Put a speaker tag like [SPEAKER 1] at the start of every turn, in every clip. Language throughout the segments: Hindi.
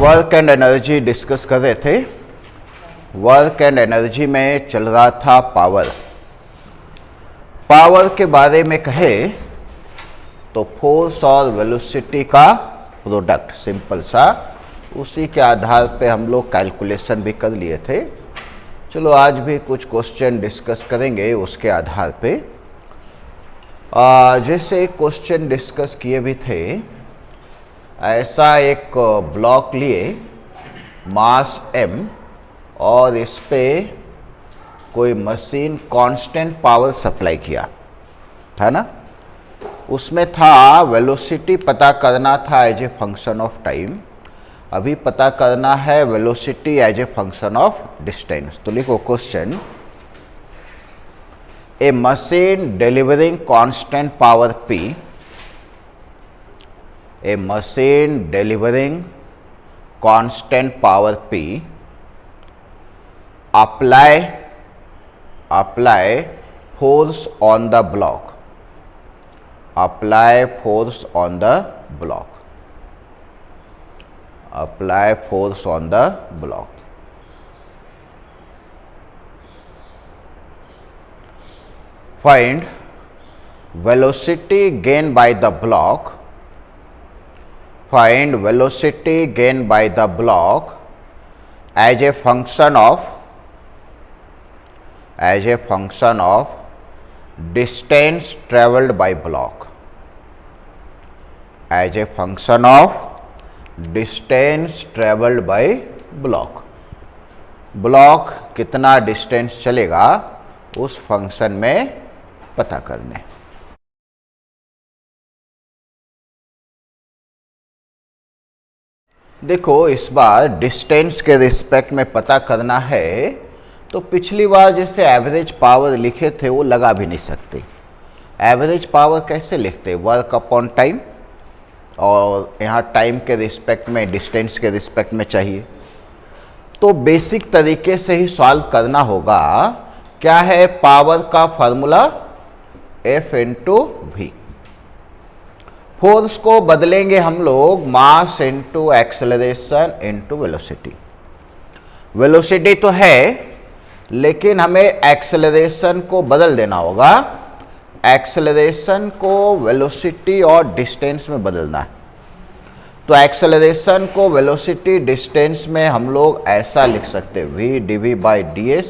[SPEAKER 1] वर्क एंड एनर्जी डिस्कस कर रहे थे। वर्क एंड एनर्जी में चल रहा था पावर। पावर के बारे में कहे तो फोर्स और वेलोसिटी का प्रोडक्ट, सिंपल सा, उसी के आधार पे हम लोग कैलकुलेशन भी कर लिए थे। चलो आज भी कुछ क्वेश्चन डिस्कस करेंगे उसके आधार पे। जैसे एक क्वेश्चन डिस्कस किए भी थे, ऐसा एक ब्लॉक लिए मास m और इस पे कोई मशीन कांस्टेंट पावर सप्लाई किया, है ना। उसमें था वेलोसिटी पता करना था as a function of time, अभी पता करना है velocity as a function of distance. तो लिखो question, a machine delivering constant power P, a machine delivering constant power P apply force on the block, apply force on the block, apply force on the block। Find velocity gained by the block, find velocity gained by the block as a function of distance travelled by block, as a function of distance travelled by block। Block कितना डिस्टेंस चलेगा उस फंक्शन में पता करने। देखो इस बार डिस्टेंस के रिस्पेक्ट में पता करना है, तो पिछली बार जैसे एवरेज पावर लिखे थे वो लगा भी नहीं सकते। एवरेज पावर कैसे लिखते, वर्क अपॉन टाइम, और यहाँ टाइम के रिस्पेक्ट में डिस्टेंस के रिस्पेक्ट में चाहिए। तो बेसिक तरीके से ही सॉल्व करना होगा। क्या है पावर का formula, F into v. Force को बदलेंगे हम लोग mass into acceleration into velocity. Velocity तो है लेकिन हमें एक्सेलरेशन को बदल देना होगा। एक्सेलरेशन को वेलोसिटी और डिस्टेंस में बदलना है। तो एक्सेलरेशन को वेलोसिटी डिस्टेंस में हम लोग ऐसा लिख सकते हैं, v dv by ds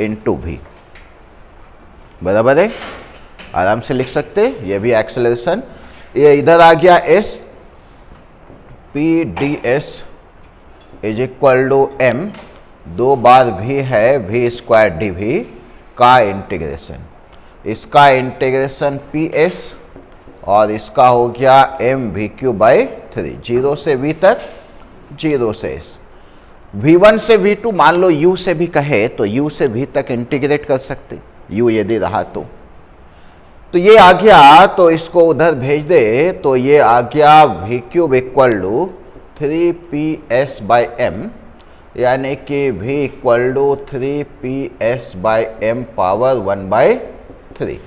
[SPEAKER 1] into v. बराबर है, आराम से लिख सकते। ये भी एक्सेलरेशन, ये इधर आ गया s, p ds is equal to m, दो बार v है v स्क्वायर dv का इंटीग्रेशन, इसका इंटीग्रेशन ps और इसका हो गया m v क्यू बाई 3, 0 से v तक, 0 से s। v1 से v2 मान लो u से भी कहे तो u से v तक इंटीग्रेट कर सकते, u यदि रहा तो ये आ गया, तो इसको उधर भेज दे तो ये आ गया v cube equal to 3ps by m, यानी कि v equal to 3ps by m power 1/3,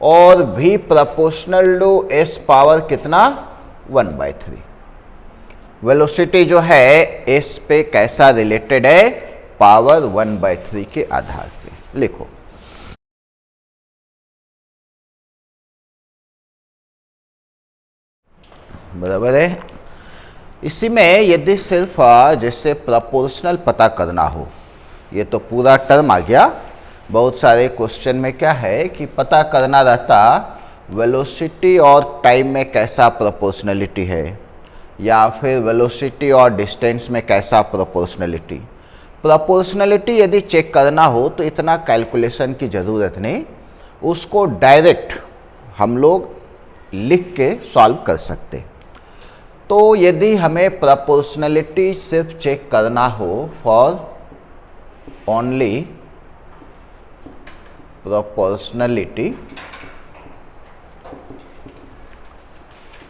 [SPEAKER 1] और v proportional to s power कितना, 1/3। वेलोसिटी जो है s पे कैसा रिलेटेड है, पावर 1/3 के आधार पे। लिखो बराबर है। इसी में यदि सिर्फ जैसे प्रोपोर्शनल पता करना हो, ये तो पूरा टर्म आ गया। बहुत सारे क्वेश्चन में क्या है कि पता करना रहता वेलोसिटी और टाइम में कैसा प्रोपोर्शनलिटी है, या फिर वेलोसिटी और डिस्टेंस में कैसा प्रोपोर्शनलिटी। प्रोपोर्शनलिटी यदि चेक करना हो तो इतना कैलकुलेशन की ज़रूरत नहीं, उसको डायरेक्ट हम लोग लिख के सॉल्व कर सकते। तो यदि हमें प्रोपोर्शनलिटी सिर्फ चेक करना हो, फॉर ओनली प्रोपोर्शनलिटी,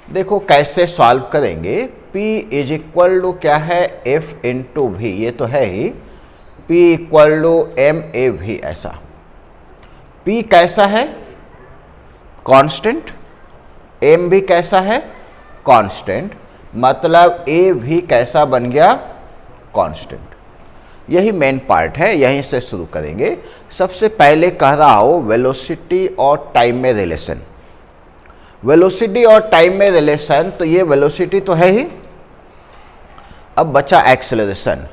[SPEAKER 1] देखो कैसे सॉल्व करेंगे। P इज इक्वल टू क्या है, F इंटू वी, ये तो है ही, P equal to m a v, ऐसा। P कैसा है, कांस्टेंट, m भी कैसा है, कांस्टेंट, मतलब ए भी कैसा बन गया, कांस्टेंट। यही मेन पार्ट है, यहीं से शुरू करेंगे। सबसे पहले कह रहा हूं वेलोसिटी और टाइम में रिलेशन। वेलोसिटी और टाइम में रिलेशन, तो ये वेलोसिटी तो है ही। अब बचा एक्सेलरेशन।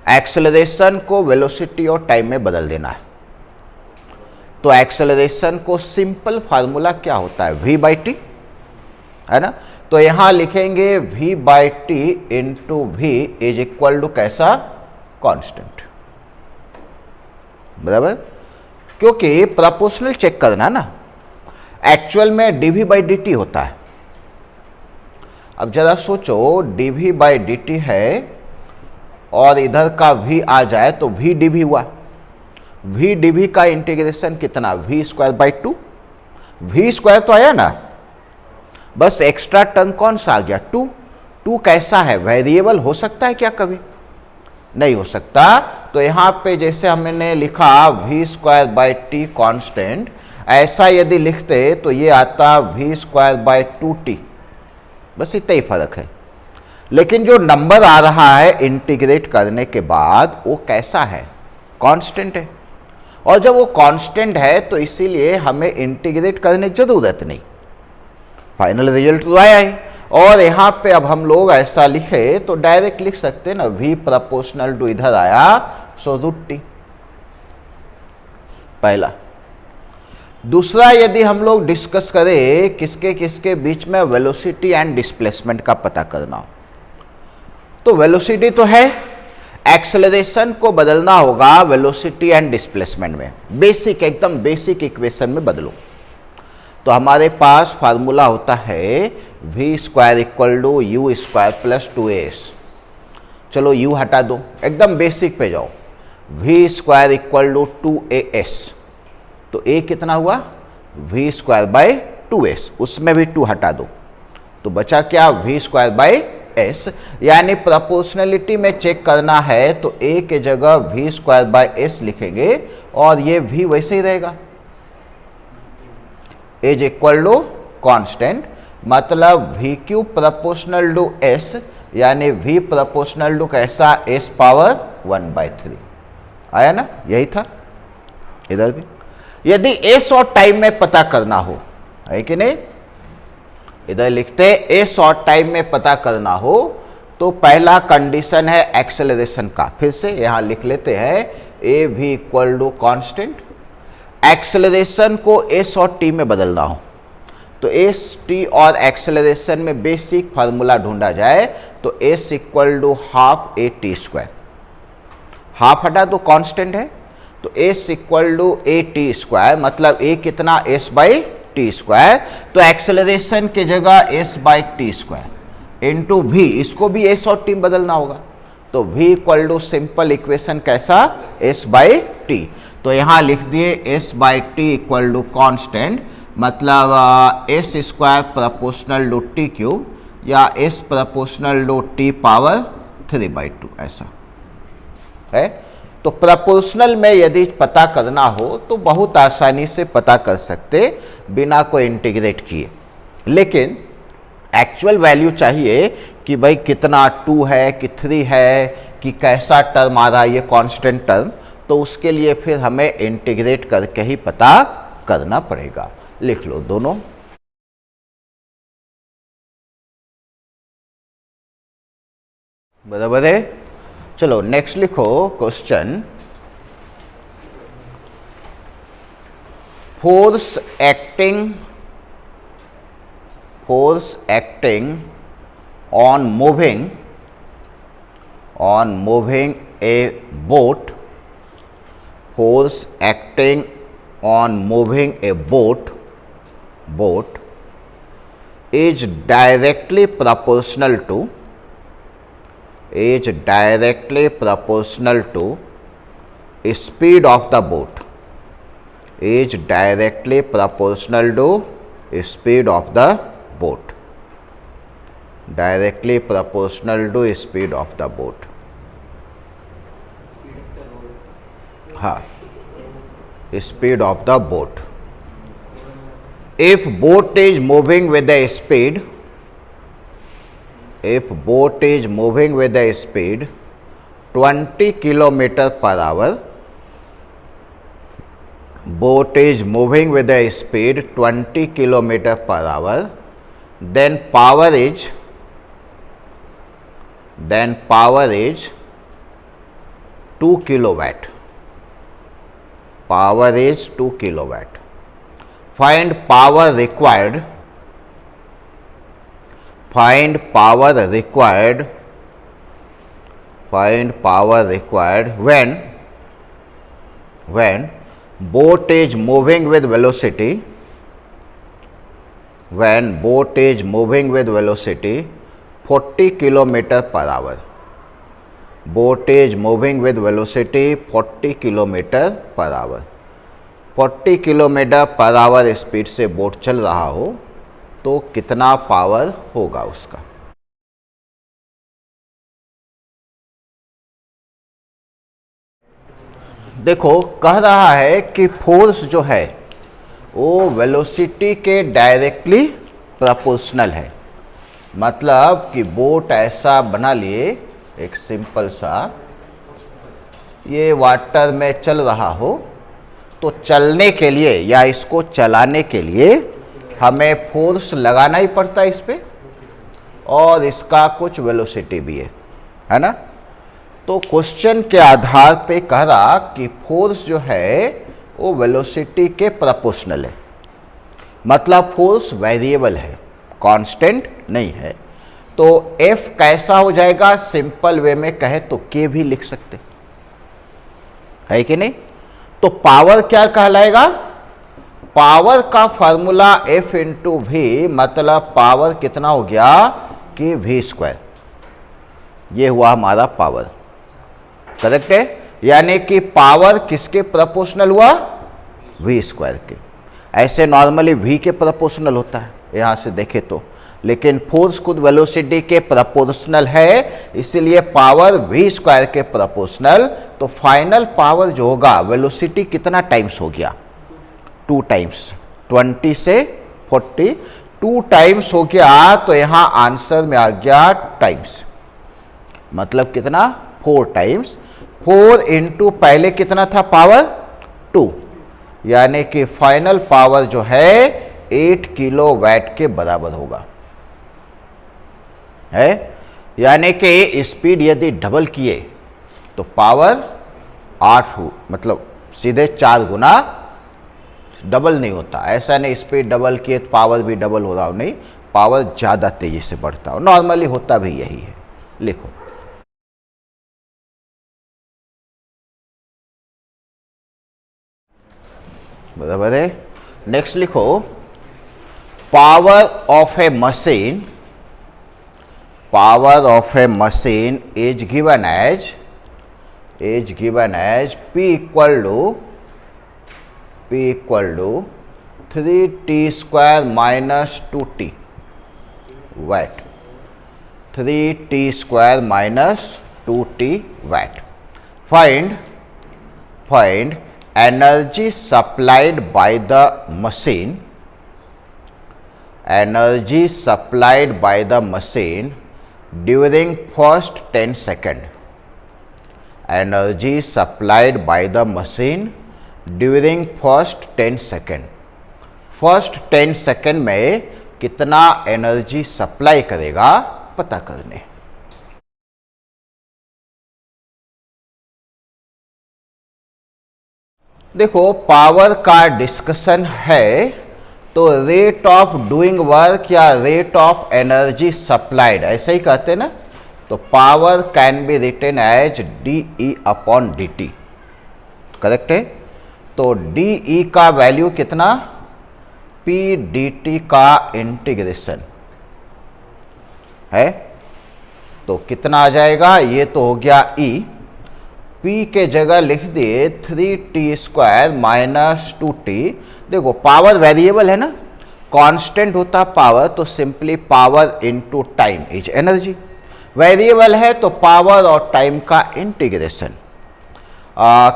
[SPEAKER 1] एक्सेलरेशन को वेलोसिटी और टाइम में बदल देना है। तो एक्सेलरेशन को सिंपल फार्मूला क्या होता है, v बाई टी, है ना। तो यहां लिखेंगे v by t into v is equal to कैसा, कांस्टेंट, बराबर। क्योंकि प्रोपोर्शनल चेक करना ना, एक्चुअल में डीवी बाई डी टी होता है। अब जरा सोचो, डीवी बाई डी टी है और इधर का v आ जाए तो v dv हुआ। v dv का इंटीग्रेशन कितना, v square by two. v square तो आया ना, बस एक्स्ट्रा टर्म कौन सा आ गया, 2। 2 कैसा है, वेरिएबल हो सकता है क्या कभी, नहीं हो सकता। तो यहाँ पे जैसे हमने लिखा v square by T constant, ऐसा यदि लिखते तो ये आता v स्क्वायर बाई 2t, बस इतना ही फर्क है। लेकिन जो नंबर आ रहा है इंटीग्रेट करने के बाद वो कैसा है, कांस्टेंट है। और जब वो कांस्टेंट है तो इसीलिए हमें इंटीग्रेट करने की जरूरत नहीं, फाइनल रिजल्ट तो आया ही। और यहाँ पे अब हम लोग ऐसा लिखे तो डायरेक्ट लिख सकते हैं ना, v प्रोपोर्शनल टू इधर आया सो रूट टी, पहला। दूसरा, यदि हम लोग डिस्कस करें किसके किसके बीच में वेलोसिटी एंड डिस्प्लेसमेंट का पता करना हो, तो वेलोसिटी तो है, एक्सेलरेशन को बदलना होगा वेलोसिटी एंड डिस्प्लेसमेंट में। बेसिक, एकदम बेसिक इक्वेशन में बदलो। तो हमारे पास फार्मूला होता है v square equal to u square plus 2as। चलो u हटा दो, एकदम बेसिक पे जाओ। v square equal to 2as, तो a कितना हुआ, v स्क्वायर बाई 2s, उसमें भी 2 हटा दो, तो बचा क्या, v स्क्वायर बाई s। यानी प्रोपोर्शनलिटी में चेक करना है तो a के जगह v स्क्वायर बाई s लिखेंगे और ये v वैसे ही रहेगा, इज इक्वल टू कांस्टेंट, मतलब v cube proportional to s, यानी v प्रोपोर्शनल टू कैसा, s पावर 1/3। आया ना, यही था इधर भी। यदि s और टाइम में पता करना हो, है कि नहीं, इधर लिखते s और टाइम में पता करना हो तो पहला कंडीशन है एक्सेलरेशन का। फिर से यहां लिख लेते हैं a भी इक्वल टू कांस्टेंट। एक्सेलरेशन को s और t में बदलना हो तो s, t और एक्सेलरेशन में बेसिक फार्मूला ढूंढा जाए तो s equal to half a t square. Half हटा दो, कांस्टेंट है, तो s equal to a t square, मतलब a कितना, s बाई टी स्क्वायर। तो एक्सेलरेशन के जगह s by t square into v, इसको भी s और t बदलना होगा, तो v equal to simple equation कैसा, s बाई टी। तो यहां लिख दिए s by t equal to constant, मतलब s square proportional to t cube या s proportional to t power 3/2, ऐसा है। तो प्रोपोर्शनल में यदि पता करना हो तो बहुत आसानी से पता कर सकते बिना कोई इंटीग्रेट किए। लेकिन एक्चुअल वैल्यू चाहिए कि भाई कितना 2 है कि 3 है कि कैसा टर्म आ रहा है, ये कांस्टेंट टर्म, तो उसके लिए फिर हमें इंटीग्रेट करके ही पता करना पड़ेगा। लिख लो दोनों। बराबर है। चलो नेक्स्ट लिखो question, force acting on moving a boat, force acting on moving a boat is directly proportional to speed of the boat, is directly proportional to speed of the boat, directly proportional to speed of the boat. हाँ, speed of the boat. If boat is moving with the speed if boat is moving with a speed 20 kilometer per hour, boat is moving with a speed 20 kilometer per hour, then power is 2 kilowatt. Power is 2 kilowatt. Find power required. Find power required when boat is moving with velocity, when boat is moving with velocity 40 kilometer per hour. Boat is moving with velocity 40 kilometer per hour. 40 kilometre per hour speed से बोट चल रहा हो तो कितना पावर होगा उसका। देखो कह रहा है कि फोर्स जो है वो वेलोसिटी के डायरेक्टली प्रोपोर्शनल है। मतलब कि बोट ऐसा बना लिए, एक सिंपल सा, ये वाटर में चल रहा हो तो चलने के लिए या इसको चलाने के लिए हमें फोर्स लगाना ही पड़ता है इस पे, और इसका कुछ वेलोसिटी भी है ना। तो क्वेश्चन के आधार पे कह रहा कि फोर्स जो है वो वेलोसिटी के प्रोपोर्शनल है। मतलब फोर्स वेरिएबल है, कांस्टेंट नहीं है। तो F कैसा हो जाएगा, सिंपल वे में कहे तो K भी लिख सकते है कि नहीं। तो पावर क्या कहलाएगा, पावर का फॉर्मूला F इंटू वी, मतलब पावर कितना हो गया कि V स्क्वायर। ये हुआ हमारा पावर, करेक्ट है। यानी कि पावर किसके प्रोपोर्शनल हुआ, V स्क्वायर के। ऐसे नॉर्मली V के प्रोपोर्शनल होता है यहां से देखे तो, लेकिन फोर्स खुद वेलोसिटी के प्रोपोर्शनल है, इसलिए पावर V स्क्वायर के प्रोपोर्शनल। तो फाइनल पावर जो होगा वेलोसिटी कितना टाइम्स हो गया, 2 टाइम्स, 20 से 40, 2 टाइम्स हो गया। तो यहां आंसर में आ गया टाइम्स, मतलब कितना, 4 टाइम्स। 4 इंटू पहले कितना था पावर, 2, यानी कि फाइनल पावर जो है 8 किलोवाट के बराबर होगा, है। यानी कि स्पीड यदि डबल किए तो पावर 8 हो, मतलब सीधे 4 गुना, डबल नहीं होता। ऐसा नहीं स्पीड डबल किए तो पावर भी डबल हो रहा हो, नहीं, पावर ज़्यादा तेजी से बढ़ता हो, नॉर्मली होता भी यही है। लिखो बराबर है। नेक्स्ट लिखो, power of A machine, power of a machine is given as P equal to 3t square minus 2t watt, 3t square minus 2t watt. Find energy supplied by the machine, energy supplied by the machine during first 10 second. Energy supplied by the machine during first 10 second. First 10 second में कितना एनर्जी सप्लाई करेगा पता करने। देखो पावर का डिस्कशन है, तो रेट ऑफ डूइंग वर्क या रेट ऑफ एनर्जी सप्लाइड ऐसे ही कहते हैं ना। तो power can be written as DE upon DT, correct है। तो DE का वैल्यू कितना, P DT का इंटीग्रेशन है, तो कितना आ जाएगा, ये तो हो गया E। P के जगह लिख दिए 3t स्क्वायर माइनस 2t। देखो पावर वेरिएबल है ना, कांस्टेंट होता पावर, तो simply power into time is energy. Variable है तो पावर और टाइम का इंटीग्रेशन,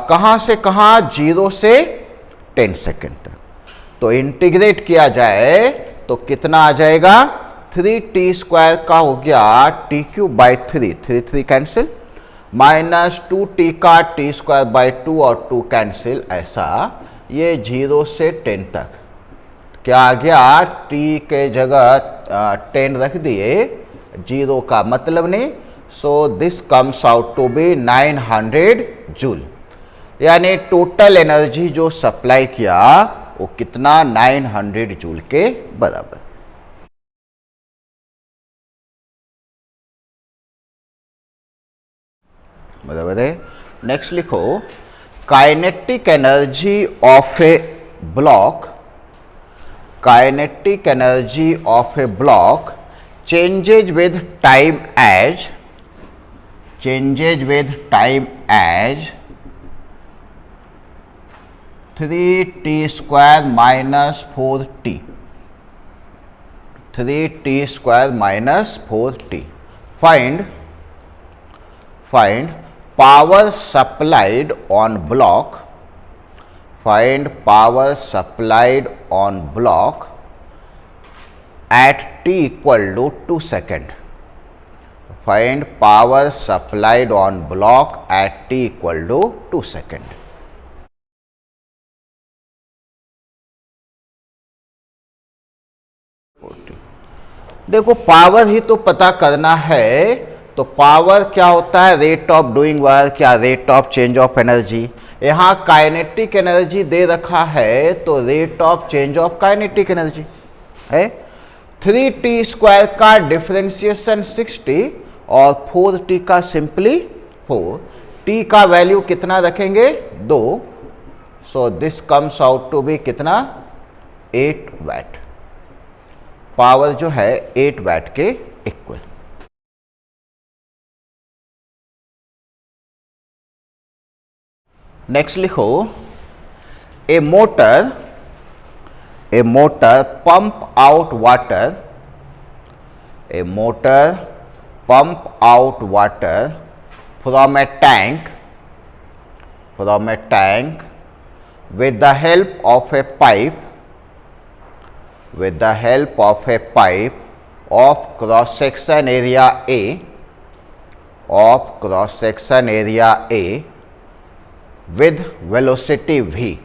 [SPEAKER 1] कहाँ से कहाँ, 0 से 10 सेकेंड तक। तो इंटीग्रेट किया जाए तो कितना आ जाएगा, 3t² का हो गया t³/3, 3 कैंसिल, -2t का t²/2 और 2 कैंसिल, ऐसा ये 0 से 10 तक क्या आ गया, t के जगह 10 रख दिए, 0 का मतलब नहीं, so this comes out to be 900 joule. यानी टोटल एनर्जी जो सप्लाई किया वो कितना, 900 जूल के बराबर। बराबर है। नेक्स्ट लिखो, kinetic energy of A block, kinetic energy of A block changes with time as 3t² minus 4t, 3t² minus 4t. Find power supplied on block, find power supplied on block at t equal to 2 seconds. Find power supplied on block at t equal to 2 seconds. देखो पावर ही तो पता करना है, तो पावर क्या होता है, रेट ऑफ डूइंग वर्क या rate of change of energy. यहाँ काइनेटिक एनर्जी दे रखा है तो rate of change of kinetic energy है। 3t² का डिफरेंशिएशन 60 और 4t का सिंपली 4, t का वैल्यू कितना रखेंगे, 2, so this comes out to be कितना, 8 वैट। पावर जो है 8 वैट के इक्वल। नेक्स्ट लिखो, ए motor pump out water, a motor pump out water from a tank with the help of a pipe, of cross section area A, with velocity v,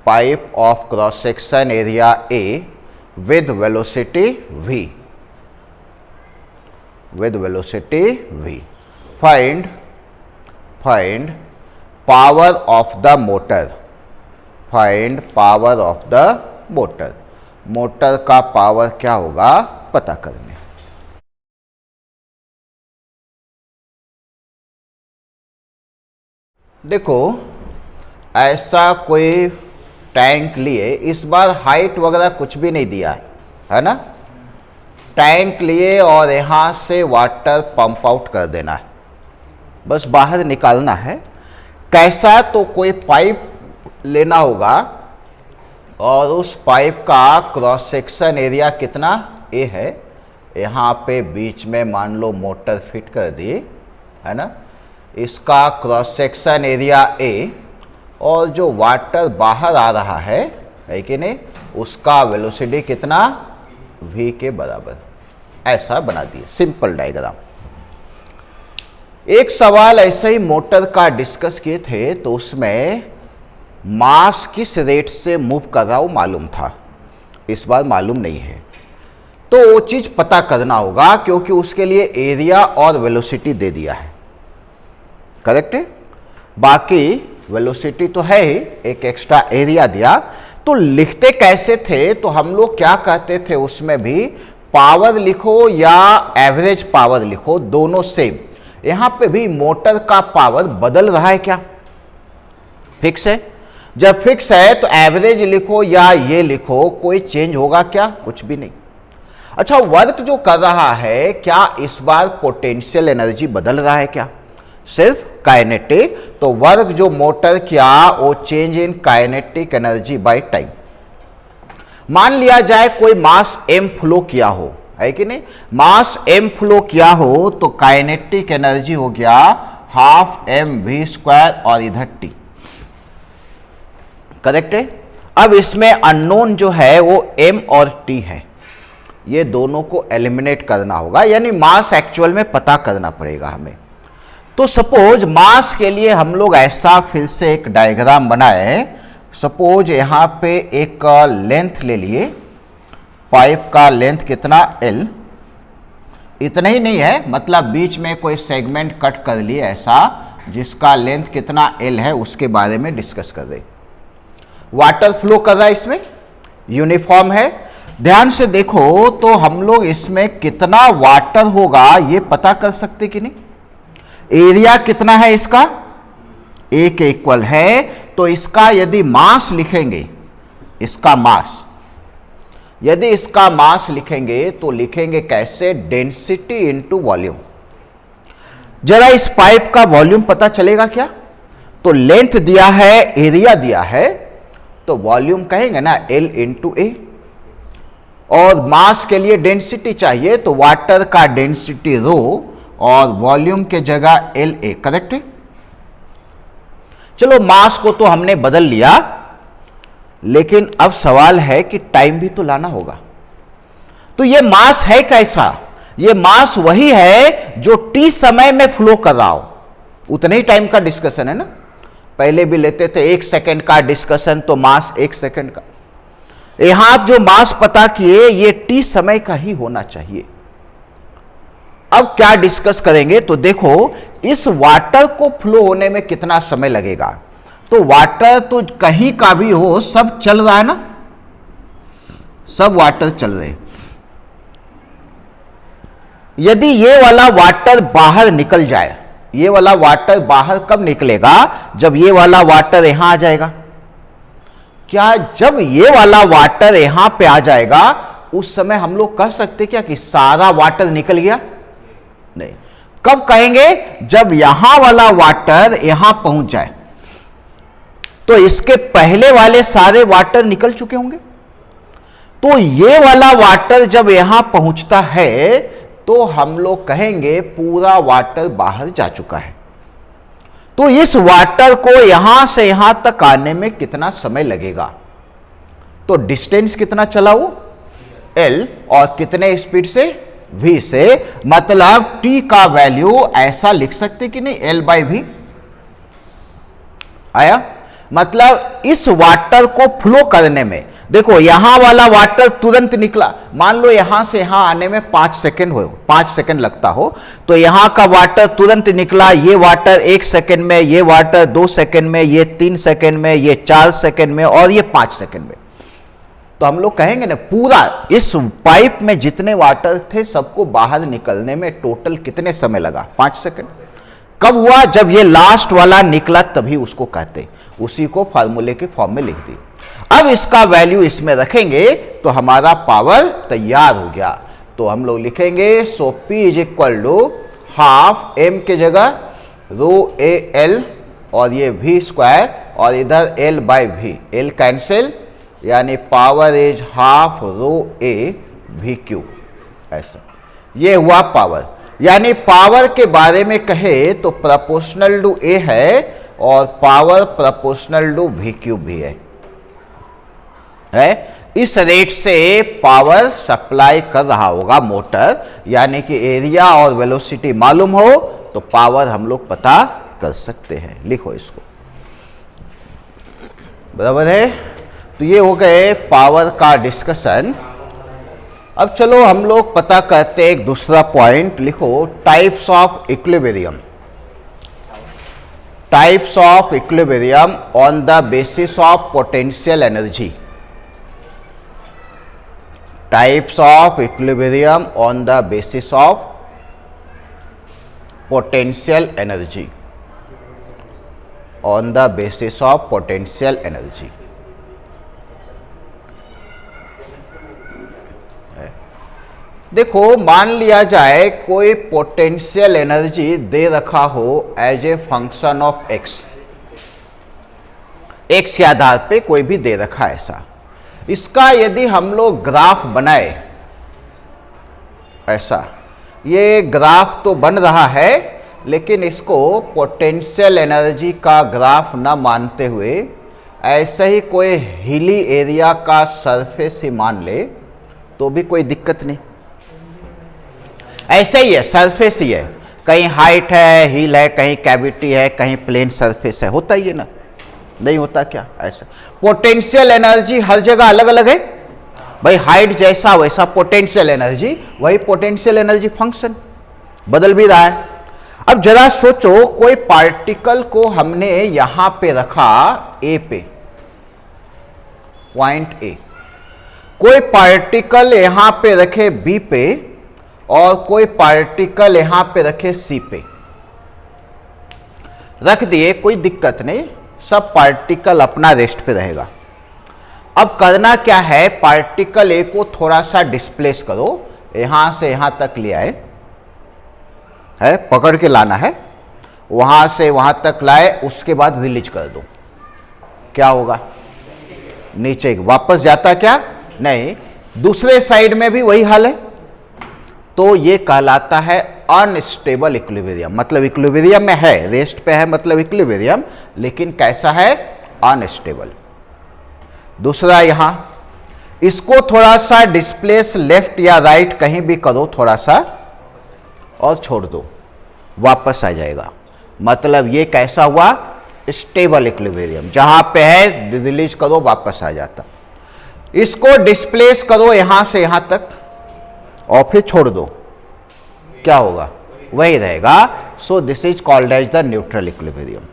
[SPEAKER 1] pipe of cross section area A with velocity v, find power of the motor, motor का पावर क्या होगा पता करने। देखो ऐसा कोई टैंक लिए, इस बार हाइट वगैरह कुछ भी नहीं दिया है ना, टैंक लिए और यहाँ से वाटर पंप आउट कर देना है, बस बाहर निकालना है। कैसा, तो कोई पाइप लेना होगा और उस पाइप का क्रॉस सेक्शन एरिया कितना, ए है, यहाँ पे बीच में मान लो मोटर फिट कर दिए है ना, इसका क्रॉस सेक्शन एरिया ए, और जो वाटर बाहर आ रहा है कि नहीं, उसका वेलोसिटी कितना, v के बराबर। ऐसा बना दिए सिंपल डायग्राम। एक सवाल ऐसे ही मोटर का डिस्कस किए थे, तो उसमें मास किस रेट से मूव कर रहा हो मालूम था, इस बार मालूम नहीं है, तो वो चीज पता करना होगा, क्योंकि उसके लिए एरिया और वेलोसिटी दे दिया है, करेक्ट है। बाकी वेलोसिटी तो है ही, एक एक्स्ट्रा एरिया दिया, तो लिखते कैसे थे, तो हम लोग क्या कहते थे उसमें भी, पावर लिखो या एवरेज पावर लिखो, दोनों सेम। यहां पे भी मोटर का पावर बदल रहा है क्या, फिक्स है, जब फिक्स है तो एवरेज लिखो या ये लिखो, कोई चेंज होगा क्या, कुछ भी नहीं। अच्छा, वर्क जो कर रहा है, क्या इस बार पोटेंशियल एनर्जी बदल रहा है क्या, सिर्फ काइनेटिक, तो वर्क जो मोटर किया वो change in kinetic energy by time. मान लिया जाए कोई मास m फ्लो किया हो, है कि नहीं, मास m फ्लो किया हो, तो काइनेटिक एनर्जी हो गया 12 mv² और इधर t, करेक्ट है। अब इसमें अननोन जो है वो m और t है, ये दोनों को एलिमिनेट करना होगा, यानी मास एक्चुअल में पता करना पड़ेगा हमें। तो सपोज मास के लिए हम लोग ऐसा फिर से एक डायग्राम बनाए। सपोज यहाँ पे एक लेंथ ले लिए, पाइप का लेंथ कितना l, इतना ही नहीं है, मतलब बीच में कोई सेगमेंट कट कर लिए ऐसा जिसका लेंथ कितना l है, उसके बारे में डिस्कस कर रहे। वाटर फ्लो कर रहा है, इसमें यूनिफॉर्म है। ध्यान से देखो तो हम लोग इसमें कितना वाटर होगा ये पता कर सकते कि नहीं। एरिया कितना है इसका, A के इक्वल है, तो इसका यदि मास लिखेंगे, इसका मास, यदि इसका मास लिखेंगे तो लिखेंगे कैसे, डेंसिटी इनटू वॉल्यूम। जरा इस पाइप का वॉल्यूम पता चलेगा क्या, तो लेंथ दिया है, एरिया दिया है, तो वॉल्यूम कहेंगे ना L इंटू ए, और मास के लिए डेंसिटी चाहिए तो वाटर का डेंसिटी रो और वॉल्यूम के जगह LA, करेक्ट है। चलो मास को तो हमने बदल लिया, लेकिन अब सवाल है कि टाइम भी तो लाना होगा। तो ये मास है कैसा, ये मास वही है जो t समय में फ्लो कर रहा हो, उतने ही टाइम का डिस्कशन है ना। पहले भी लेते थे 1 सेकंड का डिस्कशन, तो मास 1 सेकंड का। यहां जो मास पता किए ये t समय का ही होना चाहिए। अब क्या डिस्कस करेंगे, तो देखो इस वाटर को फ्लो होने में कितना समय लगेगा। तो वाटर तो कहीं का भी हो, सब चल रहा है ना, सब वाटर चल रहे। यदि ये वाला वाटर बाहर निकल जाए, ये वाला वाटर बाहर कब निकलेगा, जब ये वाला वाटर यहां आ जाएगा। क्या जब ये वाला वाटर यहां पे आ जाएगा उस समय हम लोग कह सकते क्या कि सारा वाटर निकल गया, नहीं। कब कहेंगे, जब यहां वाला वाटर यहां पहुंच जाए, तो इसके पहले वाले सारे वाटर निकल चुके होंगे। तो ये वाला वाटर जब यहां पहुंचता है तो हम लोग कहेंगे पूरा वाटर बाहर जा चुका है। तो इस वाटर को यहां से यहां तक आने में कितना समय लगेगा, तो डिस्टेंस कितना चला वो L, और कितने स्पीड से V से, मतलब T का वैल्यू ऐसा लिख सकते कि नहीं, L बाई V आया। मतलब इस वाटर को फ्लो करने में, देखो यहां वाला वाटर तुरंत निकला, मान लो यहां से यहां आने में 5 सेकंड हो, 5 सेकंड लगता हो, तो यहां का वाटर तुरंत निकला, ये वाटर 1 सेकंड में, ये वाटर 2 सेकंड में, ये 3 सेकंड में, ये 4 सेकंड में, और ये 5 सेकंड में। तो हम लोग कहेंगे ना पूरा इस पाइप में जितने वाटर थे सबको बाहर निकलने में टोटल कितने समय लगा, 5 सेकंड। कब हुआ, जब ये लास्ट वाला निकला तभी उसको कहते, उसी को फार्मूले के फॉर्म में लिख दी। अब इसका वैल्यू इसमें रखेंगे तो हमारा पावर तैयार हो गया। तो हम लोग लिखेंगे so P is equal to half m के जगह रो ए एल और ये v स्क्वायर और इधर l by V, l cancel, यानी power is half rho A V cube, ऐसा ये हुआ पावर। यानी पावर के बारे में कहे तो प्रोपोर्शनल टू ए है और power proportional to v cube भी है। इस रेट से पावर सप्लाई कर रहा होगा मोटर, यानी कि एरिया और वेलोसिटी मालूम हो तो पावर हम लोग पता कर सकते हैं। लिखो इसको, बराबर है। तो ये हो गए पावर का डिस्कशन। अब चलो हम लोग पता करते एक दूसरा पॉइंट, लिखो types of equilibrium. Types of equilibrium on the basis of potential energy. Types of equilibrium on the basis of potential energy, on the basis of potential energy. देखो मान लिया जाए कोई पोटेंशियल एनर्जी दे रखा हो as a function of x, x के आधार पे कोई भी दे रखा है ऐसा। इसका यदि हम लोग ग्राफ बनाए ऐसा, ये ग्राफ तो बन रहा है लेकिन इसको पोटेंशियल एनर्जी का ग्राफ ना मानते हुए ऐसे ही कोई हिली एरिया का सरफेस ही मान ले तो भी कोई दिक्कत नहीं, ऐसे ही है, सरफेस ही है, कहीं हाइट है, हिल है, कहीं कैविटी है, कहीं प्लेन सरफेस है, होता ही है ना, नहीं होता क्या? ऐसा पोटेंशियल एनर्जी हर जगह अलग अलग है भाई, हाइट जैसा वैसा पोटेंशियल एनर्जी, वही पोटेंशियल एनर्जी फंक्शन बदल भी रहा है। अब जरा सोचो, कोई पार्टिकल को हमने यहां पे रखा ए पे, पॉइंट ए, कोई पार्टिकल यहां पे रखे बी पे, और कोई पार्टिकल यहां पे रखे सी पे, रख दिए, कोई दिक्कत नहीं, सब पार्टिकल अपना रेस्ट पे रहेगा। अब करना क्या है, पार्टिकल ए को थोड़ा सा डिस्प्लेस करो, यहां से यहां तक ले आए, है पकड़ के लाना है, वहां से वहां तक लाए, उसके बाद रिलीज कर दो, क्या होगा? नीचे वापस जाता क्या? नहीं, दूसरे साइड में भी वही हाल है, तो ये कहलाता है अनस्टेबल इक्विलिब्रियम। मतलब इक्विलिब्रियम में है, रेस्ट पे है, मतलब इक्विलिब्रियम, लेकिन कैसा है? अनस्टेबल। दूसरा यहां, इसको थोड़ा सा डिस्प्लेस लेफ्ट या राइट कहीं भी करो थोड़ा सा, और छोड़ दो, वापस आ जाएगा। मतलब ये कैसा हुआ? स्टेबल इक्विलिब्रियम, जहां पे है रिलीज करो वापस आ जाता। इसको डिस्प्लेस करो यहां से यहां तक और फिर छोड़ दो, क्या होगा? वही रहेगा। So this is called as the neutral equilibrium.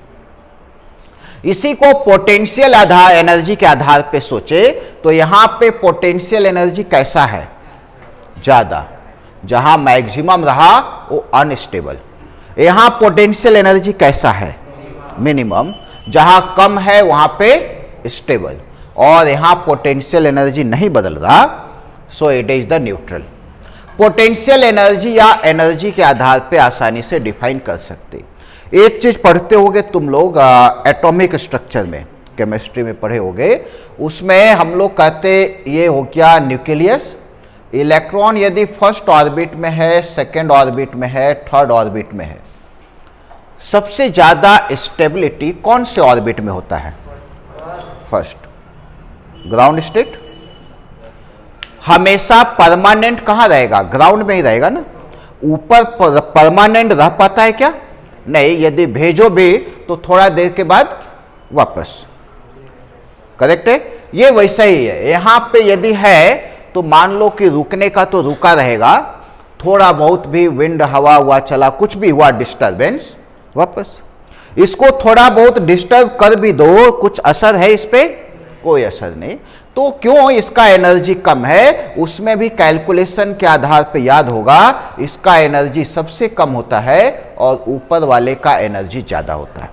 [SPEAKER 1] इसी को पोटेंशियल आधार एनर्जी के आधार पे सोचे तो यहां पे पोटेंशियल एनर्जी कैसा है? ज्यादा, जहां मैक्सिमम रहा वो अनस्टेबल। यहां पोटेंशियल एनर्जी कैसा है? मिनिमम, जहां कम है वहां पे स्टेबल, और यहां पोटेंशियल एनर्जी नहीं बदल रहा, so it is the neutral. Potential energy या एनर्जी के आधार पे आसानी से डिफाइन कर सकते। एक चीज पढ़ते होगे तुम लोग एटॉमिक स्ट्रक्चर में, केमिस्ट्री में पढ़े होगे, उसमें हम लोग कहते ये हो गया न्यूक्लियस, इलेक्ट्रॉन यदि फर्स्ट ऑर्बिट में है, सेकेंड ऑर्बिट में है, थर्ड ऑर्बिट में है, सबसे ज्यादा स्टेबिलिटी कौन से ऑर्बिट में होता है? First, ground state. हमेशा परमानेंट कहां रहेगा? ग्राउंड में ही रहेगा ना। ऊपर परमानेंट रह पाता है क्या? नहीं, यदि भेजो भी तो थोड़ा देर के बाद वापस, करेक्ट है। ये वैसा ही है, यहां पे यदि है तो मान लो कि रुकने का तो रुका रहेगा, थोड़ा बहुत भी विंड हवा हुआ चला, कुछ भी हुआ डिस्टर्बेंस, वापस। इसको थोड़ा बहुत डिस्टर्ब कर भी दो, कुछ असर है इस पे? कोई असर नहीं। तो क्यों? इसका एनर्जी कम है। उसमें भी कैलकुलेशन के आधार पे याद होगा, इसका एनर्जी सबसे कम होता है और ऊपर वाले का एनर्जी ज्यादा होता है।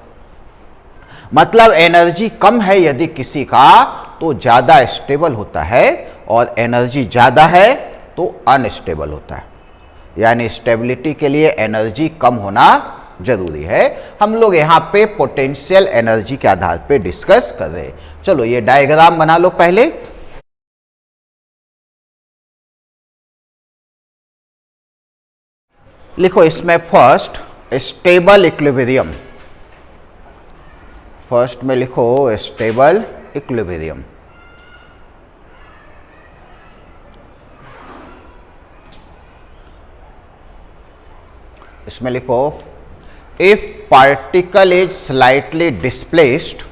[SPEAKER 1] मतलब एनर्जी कम है यदि किसी का तो ज्यादा स्टेबल होता है, और एनर्जी ज्यादा है तो अनस्टेबल होता है। यानी स्टेबिलिटी के लिए एनर्जी कम होना जरूरी है। हम लोग यहां पे पोटेंशियल एनर्जी के आधार पे डिस्कस कर रहे हैं। चलो ये डायग्राम बना लो पहले। लिखो इसमें फर्स्ट स्टेबल इक्विलिब्रियम, फर्स्ट में लिखो स्टेबल इक्विलिब्रियम। इसमें लिखो if particle is slightly displaced,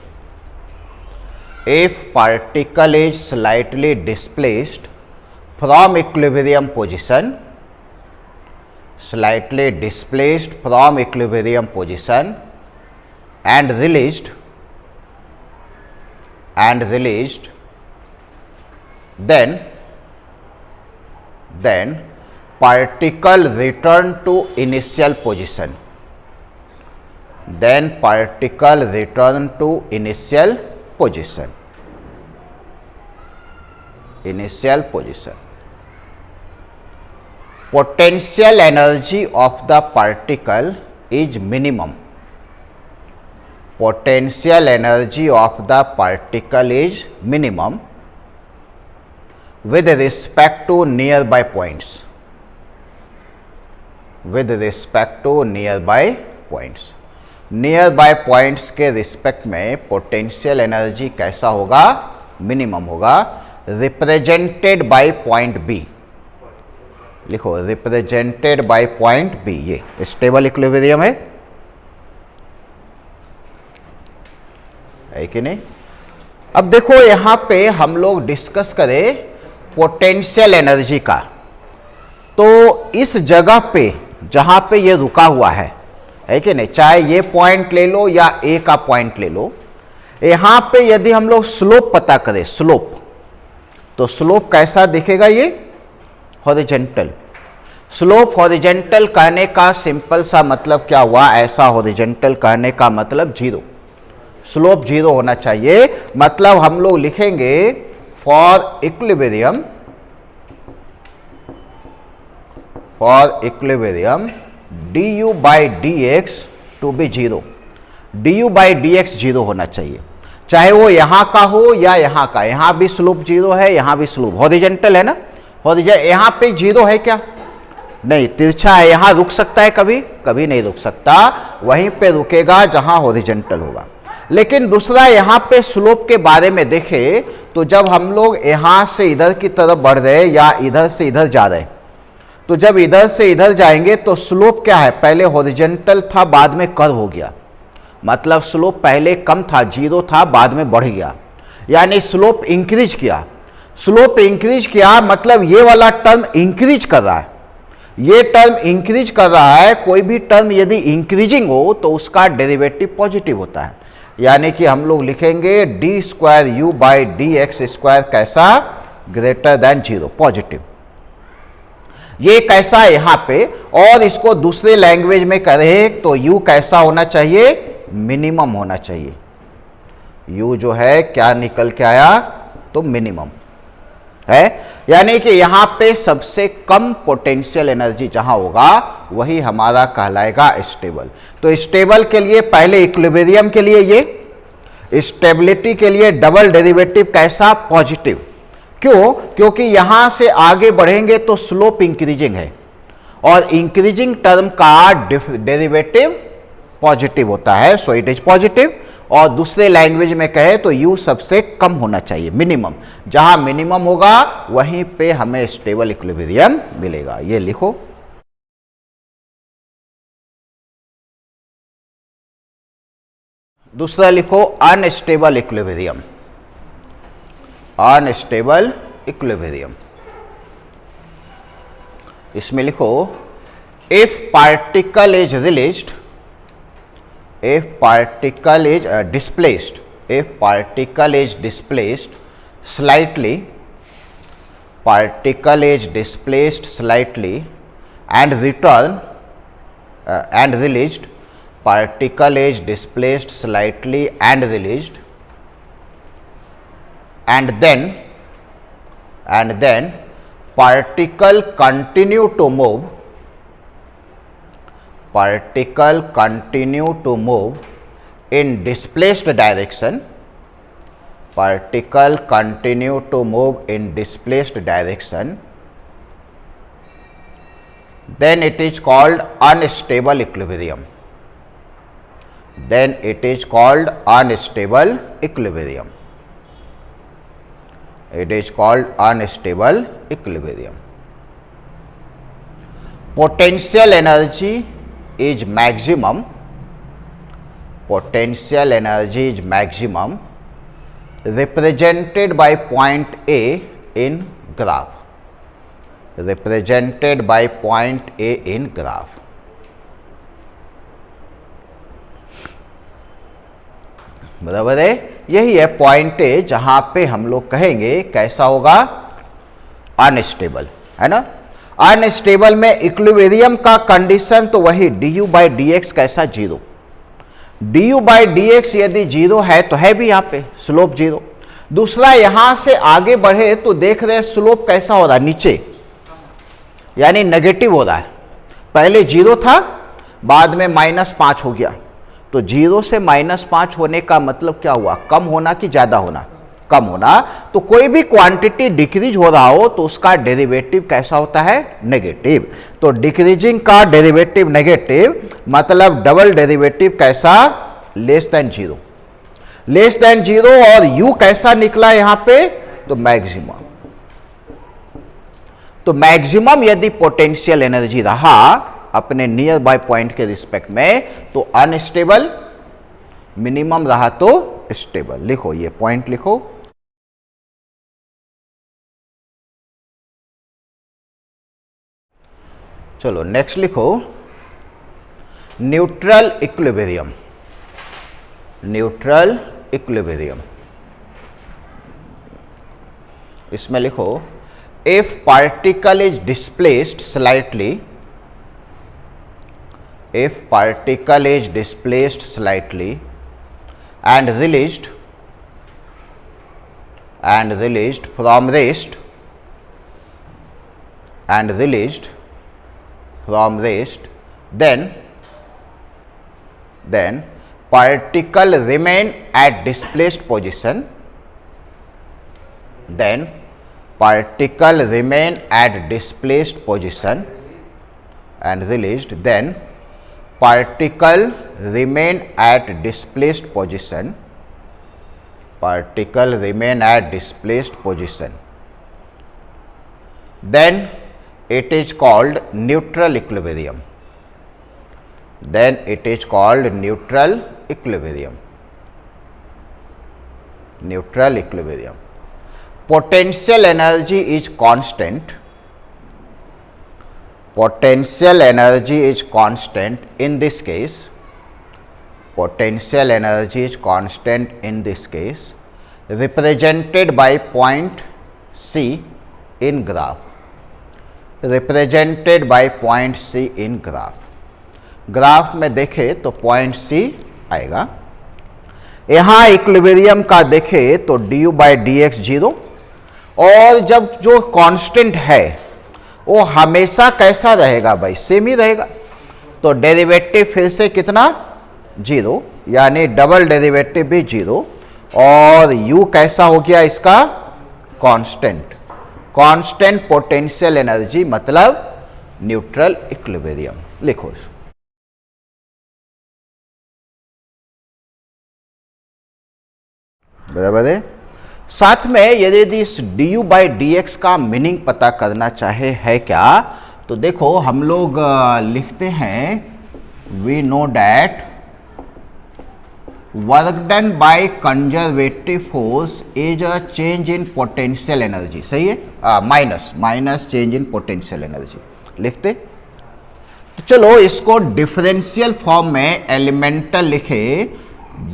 [SPEAKER 1] if particle is slightly displaced from equilibrium position, slightly displaced from equilibrium position and released, then particle return to initial position, then particle return to initial position, potential energy of the particle is minimum, potential energy of the particle is minimum with respect to nearby points, with respect to nearby points। Near by points के रिस्पेक्ट में पोटेंशियल एनर्जी कैसा होगा, मिनिमम होगा, रिप्रेजेंटेड बाय पॉइंट बी। लिखो रिप्रेजेंटेड बाय पॉइंट बी, ये स्टेबल इक्विलिब्रियम है कि नहीं। अब देखो यहां पे हम लोग डिस्कस करें पोटेंशियल एनर्जी का, तो इस जगह पे जहां पे ये रुका हुआ है कि नहीं, चाहे ये पॉइंट ले लो या ए का पॉइंट ले लो, यहां पे यदि हम लोग स्लोप पता करें, स्लोप, तो स्लोप कैसा दिखेगा, ये हॉरिजेंटल। स्लोप हॉरिजेंटल कहने का सिंपल सा मतलब क्या हुआ, ऐसा हॉरिजेंटल कहने का मतलब जीरो, स्लोप जीरो होना चाहिए। मतलब हम लोग लिखेंगे for equilibrium, du by d x to be zero, du by d x zero होना चाहिए, चाहे वो यहां का हो या यहां का। यहां भी स्लोप जीरो है, यहां भी स्लोप, हॉरिजेंटल है ना, हॉरिजेंटल। यहां पे जीरो है क्या, नहीं, तिरछा है, यहां रुक सकता है कभी, कभी नहीं रुक सकता, वहीं पे रुकेगा जहां हॉरिजेंटल होगा। लेकिन दूसरा यहां पे स्लोप के बारे में देखें तो जब हम लोग यहां से इधर की तरफ बढ़ रहे या इधर से इधर जा रहे, तो जब इधर से इधर जाएंगे तो स्लोप क्या है, पहले हॉरिजेंटल था बाद में कर्व हो गया, मतलब स्लोप पहले कम था, जीरो था, बाद में बढ़ गया, यानी स्लोप इंक्रीज किया। स्लोप इंक्रीज किया मतलब ये वाला टर्म इंक्रीज कर रहा है, ये टर्म इंक्रीज कर रहा है। कोई भी टर्म यदि इंक्रीजिंग हो तो उसका डेरिवेटिव पॉजिटिव होता है, यानी कि हम लोग लिखेंगे D square you by d x square कैसा, ग्रेटर देन जीरो, पॉजिटिव। ये कैसा है यहां पे, और इसको दूसरे लैंग्वेज में करें तो u कैसा होना चाहिए, मिनिमम होना चाहिए। u जो है क्या निकल के आया, तो मिनिमम है, यानी कि यहां पे सबसे कम पोटेंशियल एनर्जी जहां होगा वही हमारा कहलाएगा स्टेबल। तो स्टेबल के लिए पहले इक्विलिब्रियम के लिए ये, स्टेबिलिटी के लिए डबल डेरिवेटिव कैसा, पॉजिटिव। क्यों, क्योंकि यहां से आगे बढ़ेंगे तो स्लोप इंक्रीजिंग है और इंक्रीजिंग टर्म का डेरिवेटिव पॉजिटिव होता है, सो इट इज पॉजिटिव। और दूसरे लैंग्वेज में कहे तो u सबसे कम होना चाहिए, मिनिमम। जहां मिनिमम होगा वहीं पे हमें स्टेबल इक्विलिब्रियम मिलेगा, ये लिखो। दूसरा लिखो अनस्टेबल इक्विलिब्रियम, अनस्टेबल इक्विलिब्रियम। इसमें लिखो if particle is released, if particle is displaced, if particle is displaced slightly, particle is displaced slightly and return and released, particle is displaced slightly and released, and then particle continue to move, particle continue to move in displaced direction, particle continue to move in displaced direction, then it is called unstable equilibrium, then it is called unstable equilibrium, it is called unstable equilibrium. Potential energy is maximum, potential energy is maximum represented by point A in graph, represented by point A in graph. बराबर है, यही है पॉइंट ए जहां पे हम लोग कहेंगे कैसा होगा, अनस्टेबल, है ना। अनस्टेबल में इक्विलिब्रियम का कंडीशन तो वही du बाई डी एक्स कैसा, zero. du by d x यदि जीरो है तो है भी यहाँ पे स्लोप जीरो। दूसरा यहां से आगे बढ़े तो देख रहे हैं स्लोप कैसा हो रहा है, नीचे, यानी नेगेटिव हो रहा है। पहले जीरो था, बाद में -5 हो गया, तो जीरो से -5 होने का मतलब क्या हुआ, कम होना कि ज्यादा होना, कम होना। तो कोई भी क्वांटिटी डिक्रीज हो रहा हो तो उसका डेरिवेटिव कैसा होता है, नेगेटिव। तो डिक्रीजिंग का डेरिवेटिव नेगेटिव, मतलब डबल डेरिवेटिव कैसा, less than zero, less than zero, और u कैसा निकला यहां पे, तो मैक्सिमम। तो मैक्सिमम यदि पोटेंशियल एनर्जी रहा अपने नियर बाय पॉइंट के रिस्पेक्ट में तो अनस्टेबल, मिनिमम रहा तो स्टेबल। लिखो, ये पॉइंट लिखो। चलो नेक्स्ट लिखो, न्यूट्रल इक्विलिब्रियम। न्यूट्रल इक्विलिब्रियम, इसमें लिखो, if particle is displaced slightly, if particle is displaced slightly and released from rest then particle remain at displaced position, then particle remain at displaced position and released, then particle remain at displaced position, particle remain at displaced position, then it is called neutral equilibrium, then it is called neutral equilibrium. Neutral equilibrium. Potential energy is constant, potential energy is constant in this case, potential energy is constant in this case, represented by point C in graph, represented by point C in graph. Graph में देखे तो पॉइंट C आएगा। यहाँ इक्विलिब्रियम का देखे तो du by dx जीरो, और जब जो कांस्टेंट है वो हमेशा कैसा रहेगा भाई, सेम ही रहेगा। तो डेरिवेटिव फिर से कितना, जीरो, यानी डबल डेरिवेटिव भी जीरो, और u कैसा हो गया इसका, कांस्टेंट। कांस्टेंट पोटेंशियल एनर्जी मतलब न्यूट्रल इक्विलिब्रियम। लिखो, बराबर है। साथ में यदि इस du बाई dx का मीनिंग पता करना चाहे है क्या, तो देखो हम लोग लिखते हैं, we know that work done by conservative force is a change in potential energy, सही है, minus change in potential energy लिखते। तो चलो इसको डिफरेंशियल फॉर्म में एलिमेंटल लिखे,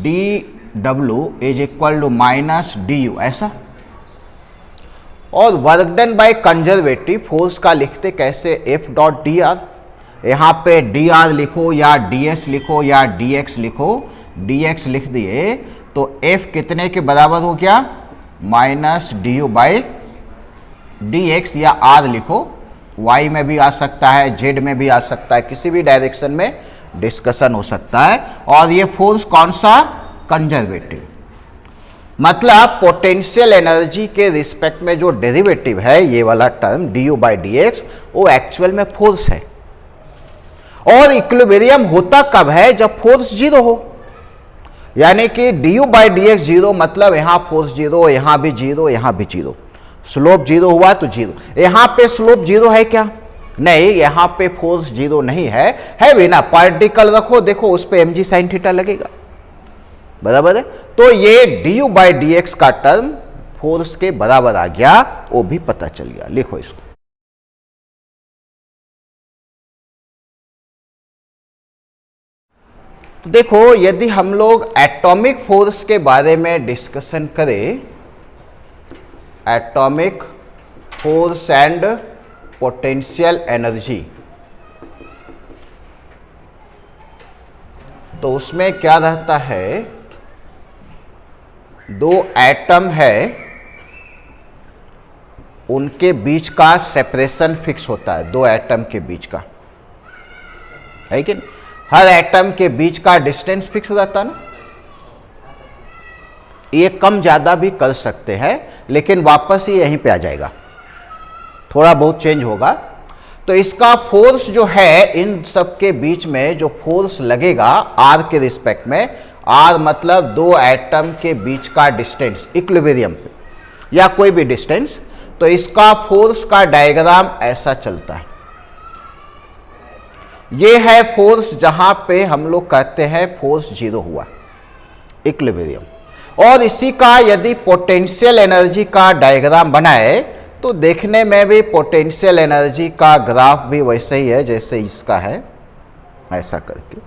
[SPEAKER 1] dw is equal to minus du, ऐसा। और work done by conservative force का लिखते कैसे, F डॉट डी आर। यहाँ पे dr लिखो या ds लिखो या dx लिखो, dx लिख दिए तो F कितने के बराबर हो गया, माइनस du बाई dx, या r लिखो, y में भी आ सकता है, z में भी आ सकता है, किसी भी डायरेक्शन में डिस्कशन हो सकता है। और ये फोर्स कौन सा, कंजर्वेटिव, मतलब पोटेंशियल एनर्जी के रिस्पेक्ट में जो डेरिवेटिव है ये वाला टर्म du बाई dx वो एक्चुअल में फोर्स है। और इक्विलिब्रियम होता कब है, जब फोर्स जीरो हो, यानी कि du बाई dx जीरो, मतलब यहां फोर्स जीरो, यहां भी जीरो, यहां भी जीरो, स्लोप जीरो हुआ तो जीरो। यहां पे स्लोप जीरो है क्या, नहीं, यहां पे फोर्स जीरो नहीं है भी ना, पार्टिकल रखो, देखो उस पे mg sin थीटा लगेगा, बराबर है। तो ये du बाई dx का टर्म फोर्स के बराबर आ गया, वो भी पता चल गया। लिखो इसको, तो देखो यदि हम लोग एटॉमिक फोर्स के बारे में डिस्कशन करें, atomic force and potential energy, तो उसमें क्या रहता है, दो एटम है उनके बीच का सेपरेशन फिक्स होता है, दो एटम के बीच का, है कि नहीं? हर एटम के बीच का डिस्टेंस फिक्स रहता ना, ये कम ज़्यादा भी कर सकते हैं, लेकिन वापस ही यहीं पे आ जाएगा, थोड़ा बहुत चेंज होगा। तो इसका फोर्स जो है इन सब के बीच में जो फोर्स लगेगा आर के रिस्पेक्ट में, आर मतलब दो एटम के बीच का डिस्टेंस इक्विलिब्रियम पे या कोई भी डिस्टेंस, तो इसका फोर्स का डायग्राम ऐसा चलता है। ये है फोर्स जहां पे हम लोग कहते हैं फोर्स जीरो हुआ, इक्विलिब्रियम। और इसी का यदि पोटेंशियल एनर्जी का डायग्राम बनाए तो देखने में भी पोटेंशियल एनर्जी का ग्राफ भी वैसे ही है जैसे इसका है, ऐसा करके।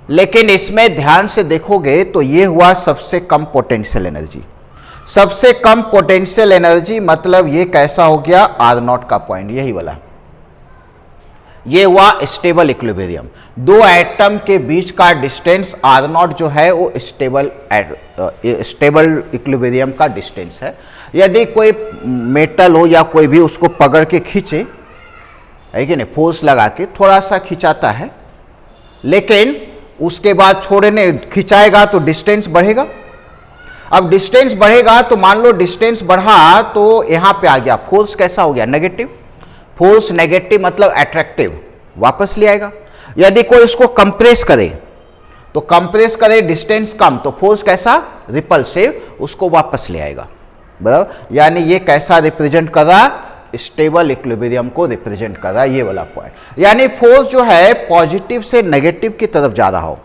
[SPEAKER 1] लेकिन इसमें ध्यान से देखोगे तो ये हुआ सबसे कम पोटेंशियल एनर्जी। सबसे कम पोटेंशियल एनर्जी मतलब ये कैसा हो गया, आर नॉट का पॉइंट, यही वाला। ये हुआ स्टेबल इक्विलिब्रियम। दो एटम के बीच का डिस्टेंस आर नॉट जो है वो स्टेबल इक्विलिब्रियम का डिस्टेंस है। यदि कोई मेटल हो या कोई भी उसको पकड़ के खींचे, है कि नहीं, फोर्स लगा के थोड़ा सा खिंचाता है, लेकिन उसके बाद छोड़ने खिंचाएगा तो डिस्टेंस बढ़ेगा। अब डिस्टेंस बढ़ेगा तो मान लो डिस्टेंस बढ़ा तो यहां पे आ गया फोर्स कैसा हो गया, नेगेटिव। फोर्स नेगेटिव मतलब अट्रैक्टिव, वापस ले आएगा। यदि कोई उसको कंप्रेस करे तो कंप्रेस करे, डिस्टेंस कम, तो फोर्स कैसा, रिपल्सिव, उसको वापस ले आएगा। बराबर, यानी ये कैसा रिप्रेजेंट कर रहा, स्टेबल इक्विलिब्रियम को रिप्रेजेंट कर रहा है, ये वाला पॉइंट। यानी फोर्स जो है पॉजिटिव से नेगेटिव की तरफ जा रहा हो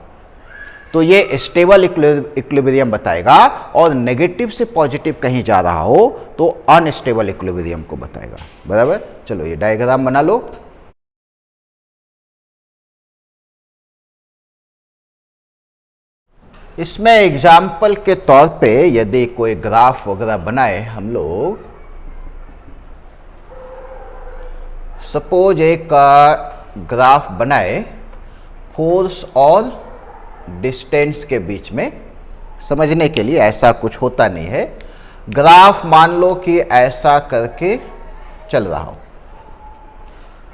[SPEAKER 1] तो ये स्टेबल इक्विलिब्रियम बताएगा, और नेगेटिव से पॉजिटिव कहीं जा रहा हो तो अनस्टेबल इक्विलिब्रियम को बताएगा। बराबर, चलो ये डायग्राम बना लो। इसमें एग्जाम्पल के तौर पे यदि कोई ग्राफ वगैरह बनाए हम लोग, सपोज एक ग्राफ बनाए फोर्स और डिस्टेंस के बीच में, समझने के लिए, ऐसा कुछ होता नहीं है। ग्राफ मान लो कि ऐसा करके चल रहा हो,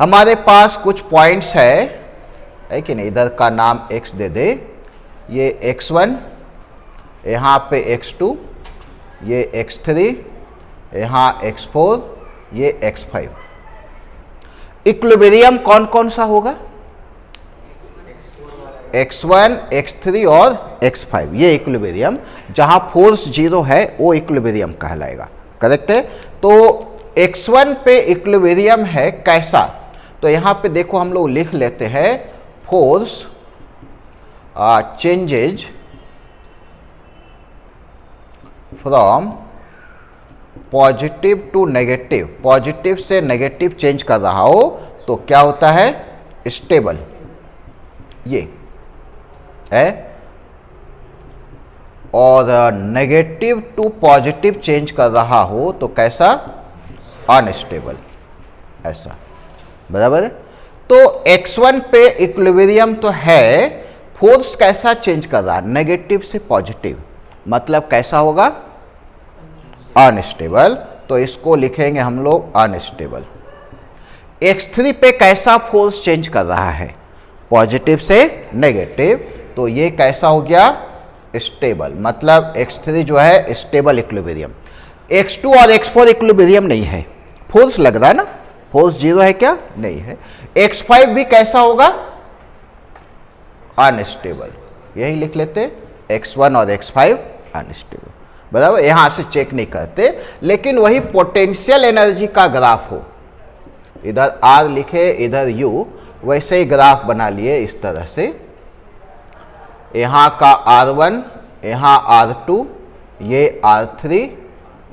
[SPEAKER 1] हमारे पास कुछ पॉइंट्स है कि नहीं, इधर का नाम x दे दे, ये x1, यहाँ पे x2, ये x3, यहाँ x4, ये x5। इक्विलिब्रियम कौन कौन सा होगा, x1, x3 और x5, ये इक्विलिब्रियम। जहां फोर्स जीरो है वो इक्विलिब्रियम कहलाएगा, करेक्ट है। तो x1 पे इक्विलिब्रियम है कैसा, तो यहां पे देखो हम लोग लिख लेते हैं force changes from positive to negative. Positive से नेगेटिव चेंज कर रहा हो तो क्या होता है, स्टेबल, ये है। और नेगेटिव टू पॉजिटिव चेंज कर रहा हो तो कैसा, अनस्टेबल, ऐसा। बराबर है। तो x1 पे इक्विलिब्रियम तो है, फोर्स कैसा चेंज कर रहा है, नेगेटिव से पॉजिटिव, मतलब कैसा होगा, अनस्टेबल। तो इसको लिखेंगे हम लोग अनस्टेबल। x3 पे कैसा फोर्स चेंज कर रहा है, पॉजिटिव से नेगेटिव, तो ये कैसा हो गया, स्टेबल, मतलब x3 जो है स्टेबल इक्विलिब्रियम। x2 और x4 इक्विलिब्रियम नहीं है, फोर्स लग रहा है ना, फोर्स जीरो है क्या, नहीं है। x5 भी कैसा होगा, अनस्टेबल, यही लिख लेते, x1 और x5 अनस्टेबल। बराबर, यहां से चेक नहीं करते, लेकिन वही पोटेंशियल एनर्जी का ग्राफ हो, इधर R लिखे इधर U, वैसे ही ग्राफ बना लिए इस तरह से। यहाँ का R1, यहाँ R2, ये R3,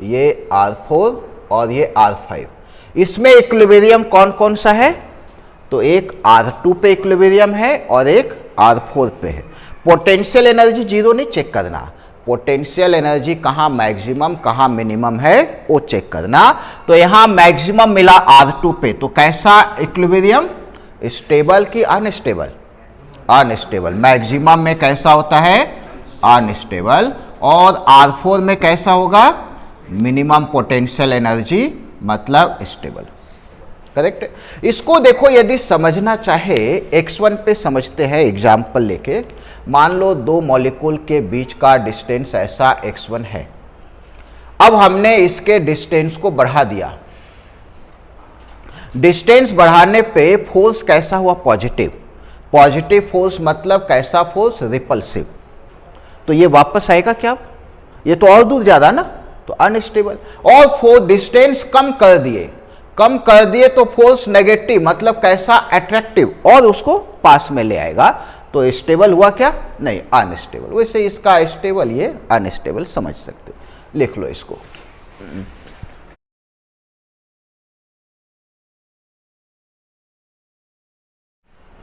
[SPEAKER 1] ये R4 और ये R5। इसमें इक्विलिब्रियम कौन कौन सा है, तो एक R2 पे इक्विलिब्रियम है और एक R4 पे है। पोटेंशियल एनर्जी जीरो नहीं चेक करना, पोटेंशियल एनर्जी कहाँ मैक्सिमम कहाँ मिनिमम है वो चेक करना। तो यहाँ मैक्सिमम मिला R2 पे, तो कैसा इक्विलिब्रियम, स्टेबल कि अनस्टेबल, अनस्टेबल। मैक्सिमम में कैसा होता है, अनस्टेबल। और R4 में कैसा होगा, मिनिमम पोटेंशियल एनर्जी, मतलब स्टेबल, करेक्ट। इसको देखो यदि समझना चाहे, x1 पे समझते हैं एग्जाम्पल लेके। मान लो दो मॉलिक्यूल के बीच का डिस्टेंस ऐसा x1 है, अब हमने इसके डिस्टेंस को बढ़ा दिया। डिस्टेंस बढ़ाने पे फोर्स कैसा हुआ? पॉजिटिव। पॉजिटिव फोर्स मतलब कैसा फोर्स? रिपल्सिव। तो ये वापस आएगा क्या? ये तो और दूर ज्यादा ना, तो अनस्टेबल। और फोर्स डिस्टेंस कम कर दिए तो फोर्स नेगेटिव मतलब कैसा? अट्रैक्टिव, और उसको पास में ले आएगा। तो स्टेबल हुआ क्या? नहीं, अनस्टेबल। वैसे इसका स्टेबल, ये अनस्टेबल समझ सकते हो, लिख लो इसको।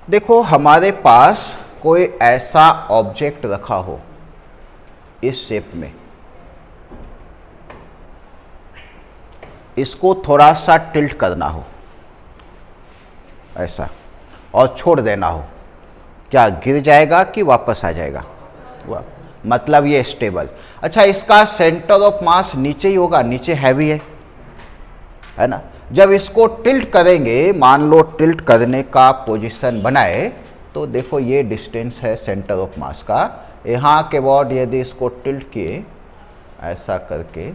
[SPEAKER 1] देखो हमारे पास कोई ऐसा ऑब्जेक्ट रखा हो इस शेप में, इसको थोड़ा सा टिल्ट करना हो ऐसा, और छोड़ देना हो, क्या गिर जाएगा कि वापस आ जाएगा? मतलब ये स्टेबल। अच्छा, इसका सेंटर ऑफ मास नीचे ही होगा, नीचे हैवी है ना। जब इसको टिल्ट करेंगे, मान लो टिल्ट करने का पोजीशन बनाए, तो देखो ये डिस्टेंस है सेंटर ऑफ मास का। यहाँ के बाद यदि इसको टिल्ट किए ऐसा करके,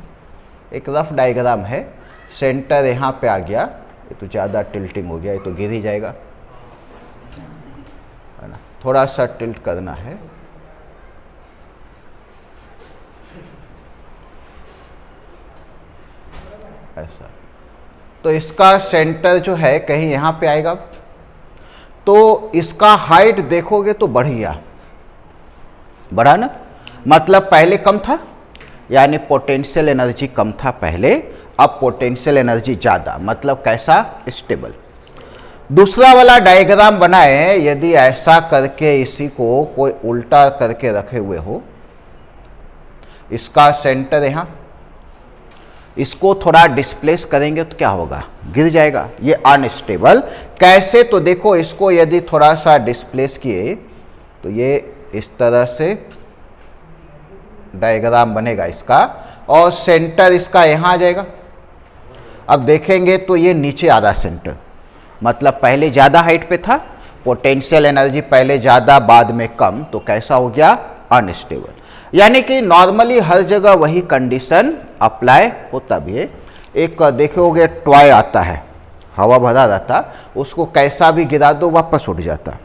[SPEAKER 1] एक रफ डायग्राम है, सेंटर यहाँ पे आ गया, ये तो ज़्यादा टिल्टिंग हो गया, ये तो गिर ही जाएगा, है ना। थोड़ा सा टिल्ट करना है, ऐसा। तो इसका सेंटर जो है कहीं यहाँ पे आएगा, तो इसका हाइट देखोगे तो बढ़ा ना, मतलब पहले कम था, यानी पोटेंशियल एनर्जी कम था पहले, अब पोटेंशियल एनर्जी ज़्यादा, मतलब कैसा? स्टेबल। दूसरा वाला डायग्राम बनाए, यदि ऐसा करके इसी को कोई उल्टा करके रखे हुए हो, इसका सेंटर यहाँ, इसको थोड़ा डिस्प्लेस करेंगे तो क्या होगा? गिर जाएगा, ये अनस्टेबल। कैसे? तो देखो इसको यदि थोड़ा सा डिस्प्लेस किए तो ये इस तरह से डायग्राम बनेगा इसका, और सेंटर इसका यहाँ आ जाएगा। अब देखेंगे तो ये नीचे आधा सेंटर, मतलब पहले ज़्यादा हाइट पे था, पोटेंशियल एनर्जी पहले ज़्यादा बाद में कम, तो कैसा हो गया? अनस्टेबल। यानी कि नॉर्मली हर जगह वही कंडीशन अप्लाई होता भी है। एक देखोगे टॉय आता है, हवा भरा रहता, उसको कैसा भी गिरा दो वापस उठ जाता,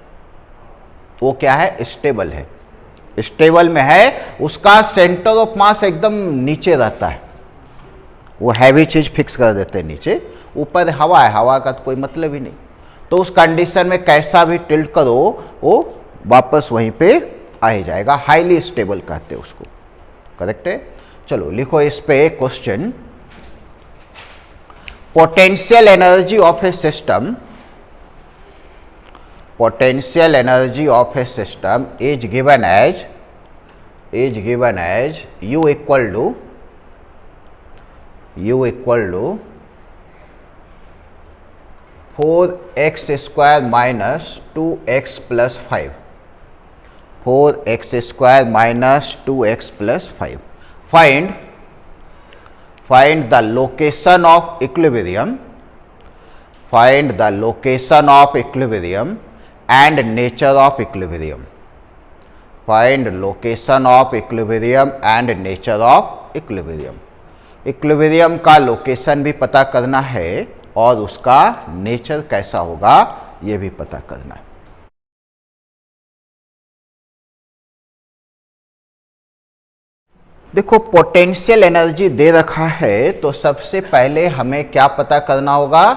[SPEAKER 1] वो क्या है? स्टेबल है। स्टेबल में है, उसका सेंटर ऑफ मास एकदम नीचे रहता है, वो हैवी चीज फिक्स कर देते हैं नीचे, ऊपर हवा है, हवा का तो कोई मतलब ही नहीं। तो उस कंडीशन में कैसा भी टिल्ट करो वो वापस वहीं पे आ ही जाएगा, हाईली स्टेबल कहते हैं उसको। करेक्ट है? चलो लिखो इस पे question. Potential energy of A system, potential energy of a system is given as U equal to 4x square minus 2x plus 5, 4x square minus 2x plus 5. Find the location of equilibrium, find the location of equilibrium and nature of equilibrium. Find location of equilibrium and nature of equilibrium. Equilibrium का लोकेशन भी पता करना है और उसका नेचर कैसा होगा ये भी पता करना है। देखो पोटेंशियल एनर्जी दे रखा है, तो सबसे पहले हमें क्या पता करना होगा?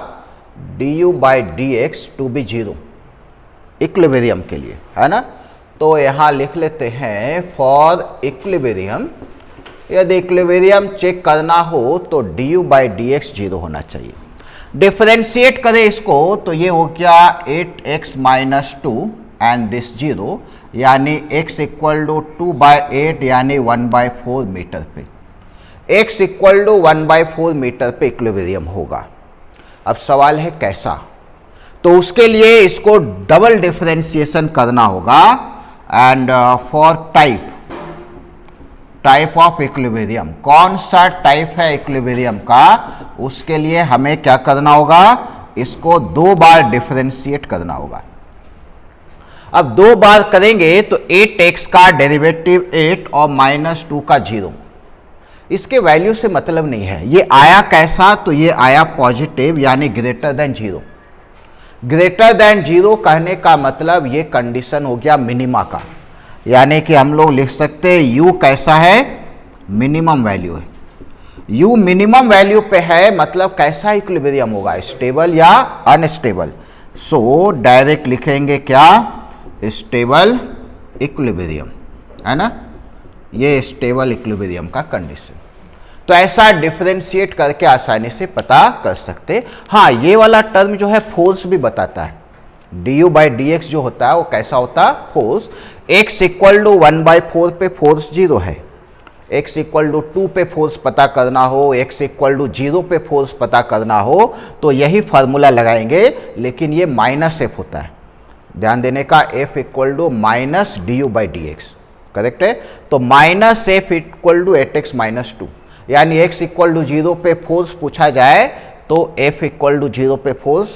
[SPEAKER 1] du by dx to be 0 equilibrium के लिए, है ना। तो यहाँ लिख लेते हैं फॉर इक्विलिब्रियम, यदि इक्विलिब्रियम चेक करना हो तो du by dx 0 होना चाहिए। डिफरेंशिएट करें इसको तो ये हो गया 8x माइनस 2 एंड दिस 0, यानी x इक्वल टू 2/8 यानी 1/4 मीटर पे, x इक्वल टू 1/4 मीटर पे इक्विलिब्रियम होगा। अब सवाल है कैसा, तो उसके लिए इसको डबल डिफरेंशिएशन करना होगा and for type of equilibrium, कौन सा टाइप है इक्विलिब्रियम का, उसके लिए हमें क्या करना होगा? इसको 2 बार डिफरेंशिएट करना होगा। अब 2 बार करेंगे तो 8x का डेरिवेटिव 8 और -2 का 0, इसके वैल्यू से मतलब नहीं है। ये आया कैसा, तो ये आया पॉजिटिव यानी greater than zero. Greater than zero कहने का मतलब ये कंडीशन हो गया मिनिमा का, यानी कि हम लोग लिख सकते हैं यू कैसा है, मिनिमम वैल्यू है। यू मिनिमम वैल्यू पे है, मतलब कैसा इक्विलिब्रियम होगा, स्टेबल या अनस्टेबल। सो डायरेक्ट लिखेंगे क्या, स्टेबल इक्विलिब्रियम, है ना, ये स्टेबल इक्विलिब्रियम का कंडीशन। तो ऐसा डिफरेंशिएट करके आसानी से पता कर सकते। हाँ, ये वाला टर्म जो है फोर्स भी बताता है। du बाई डी एक्स जो होता है वो कैसा होता है, फोर्स। x इक्वल टू 1/4 पे फोर्स 0 है, x इक्वल टू 2 पे फोर्स पता करना हो, x इक्वल टू 0 पे फोर्स पता करना हो तो यही फार्मूला लगाएंगे, लेकिन ये माइनस एफ होता है, ध्यान देने का। f equal to minus du by d x, correct है। तो minus f equal to 8x minus 2, यानी x इक्वल टू 0 पे फोर्स पूछा जाए तो f इक्वल टू 0 पे फोर्स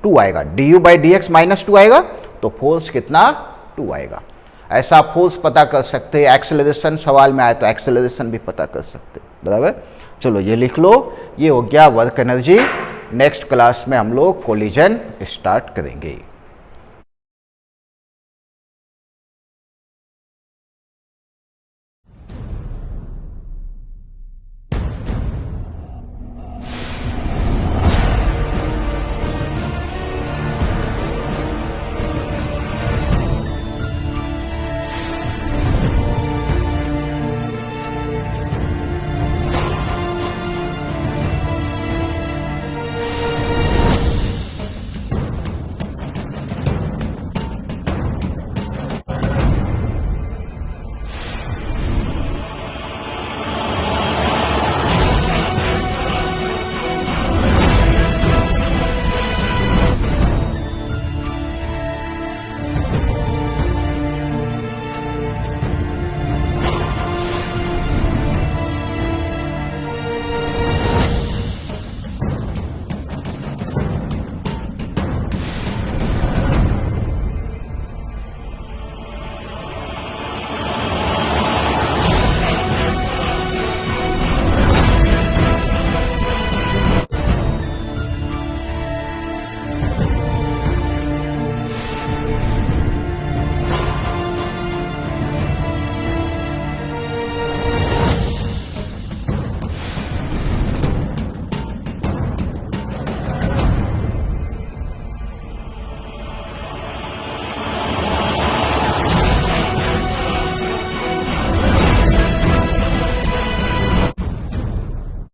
[SPEAKER 1] 2 आएगा, du by d x minus 2 आएगा, तो फोर्स कितना, 2 आएगा। ऐसा फोर्स पता कर सकते हैं। एक्सेलरेशन सवाल में आए तो एक्सेलरेशन भी पता कर सकते, बराबर। चलो ये लिख लो, ये हो गया वर्क एनर्जी। नेक्स्ट क्लास में हम लोग कोलिजन स्टार्ट करेंगे।